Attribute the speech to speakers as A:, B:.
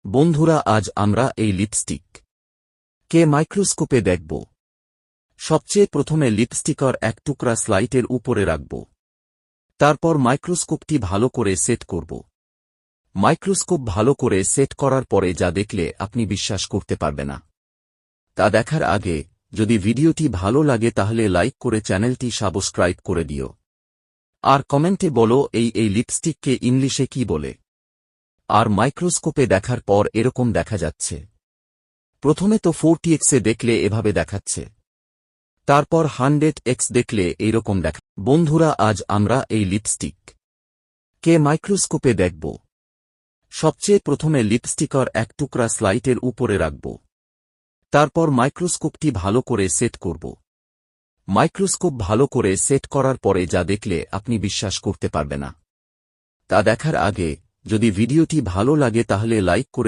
A: বন্ধুরা, আজ আমরা এই লিপস্টিক কে মাইক্রোস্কোপে দেখব। সবচেয়ে প্রথমে লিপস্টিকর এক টুকরা স্লাইটের উপরে রাখব। তারপর মাইক্রোস্কোপটি ভালো করে সেট করব। মাইক্রোস্কোপ ভালো করে সেট করার পরে যা দেখলে আপনি বিশ্বাস করতে পারবে না। তা দেখার আগে যদি ভিডিওটি ভালো লাগে তাহলে লাইক করে চ্যানেলটি সাবস্ক্রাইব করে দিও। আর কমেন্টে বলো এই লিপস্টিককে ইংলিশে কি বলে। আর মাইক্রোস্কোপে দেখার পর এরকম দেখা যাচ্ছে। প্রথমে তো 40x দেখলে এভাবে দেখাচ্ছে, তারপর 100x দেখলে এইরকম দেখা। বন্ধুরা, আজ আমরা এই লিপস্টিক কে মাইক্রোস্কোপে দেখব। সবচেয়ে প্রথমে লিপস্টিকর এক টুকরা স্লাইটের উপরে রাখব। তারপর মাইক্রোস্কোপটি ভালো করে সেট করব। মাইক্রোস্কোপ ভালো করে সেট করার পরে যা দেখলে আপনি বিশ্বাস করতে পারবে না। তা দেখার আগে যদি ভিডিওটি ভালো লাগে তাহলে লাইক করে